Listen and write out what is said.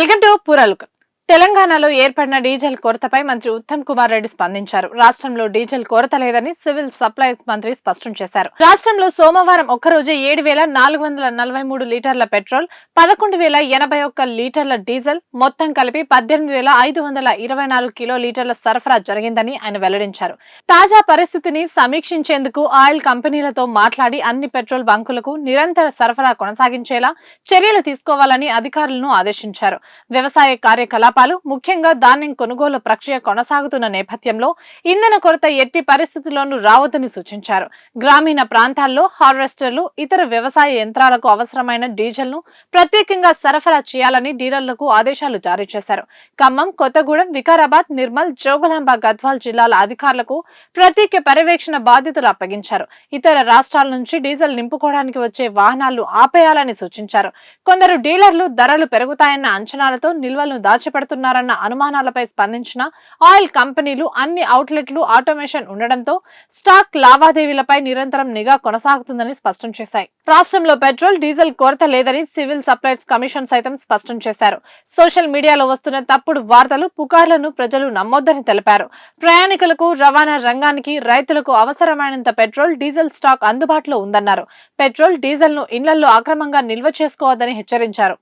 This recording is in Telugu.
Welcome to పూరాలుక. తెలంగాణలో ఏర్పడిన డీజిల్ కొరతపై మంత్రి ఉత్తమ్ కుమార్ రెడ్డి స్పందించారు. రాష్ట్రంలో డీజిల్ కొరత లేదని సివిల్ సప్లైస్ మంత్రి స్పష్టం చేశారు. రాష్ట్రంలో సోమవారం ఒక్కరోజే 7,443 లీటర్ల పెట్రోల్, 11,081 లీటర్ల డీజిల్, మొత్తం కలిపి 18,524 కిలోలీటర్ల సరఫరా జరిగిందని ఆయన వెల్లడించారు. తాజా పరిస్థితిని సమీక్షించేందుకు ఆయిల్ కంపెనీలతో మాట్లాడి అన్ని పెట్రోల్ బంకులకు నిరంతర సరఫరా కొనసాగించేలా చర్యలు తీసుకోవాలని అధికారులను ఆదేశించారు. వ్యవసాయ కార్యకలాపాలు, ముఖ్యంగా ధాన్యం కొనుగోలు ప్రక్రియ కొనసాగుతున్న నేపథ్యంలో ఇంధన కొరత ఎట్టి పరిస్థితుల్లోనూ రావద్దని సూచించారు. గ్రామీణ ప్రాంతాల్లో హార్వెస్టర్లు, ఇతర వ్యవసాయ యంత్రాలకు అవసరమైన డీజిల్ ను ప్రత్యేకంగా సరఫరా చేయాలని డీలర్లకు ఆదేశాలు జారీ చేశారు. ఖమ్మం, కొత్తగూడెం, వికారాబాద్, నిర్మల్, జోగులాంబ, గద్వాల్ జిల్లాల అధికారులకు ప్రత్యేక పర్యవేక్షణ బాధ్యతలు అప్పగించారు. ఇతర రాష్ట్రాల నుంచి డీజిల్ నింపుకోవడానికి వచ్చే వాహనాలను ఆపేయాలని సూచించారు. కొందరు డీలర్లు ధరలు పెరుగుతాయన్న అంచనాలతో నిల్వలను దాచిపెడుతున్నారన్న అనుమానాలపై స్పందించిన ఆయిల్ కంపెనీలు అన్ని అవుట్లెట్లు ఆటోమేషన్ ఉండడంతో స్టాక్ లావాదేవీలపై నిరంతరం నిఘా కొనసాగుతుందని స్పష్టం చేశాయి. రాష్ట్రంలో పెట్రోల్, డీజిల్ కొరత లేదని సివిల్ సప్లైస్ కమిషన్ సైతం స్పష్టం చేశారు. సోషల్ మీడియాలో వస్తున్న తప్పుడు వార్తలు, పుకార్లను ప్రజలు నమ్మొద్దని తెలిపారు. ప్రయాణికులకు, రవాణా రంగానికి, రైతులకు అవసరమైనంత పెట్రోల్, డీజిల్ స్టాక్ అందుబాటులో ఉందన్నారు. పెట్రోల్, డీజిల్ ను ఇళ్లలో అక్రమంగా నిల్వ చేసుకోవద్దని హెచ్చరించారు.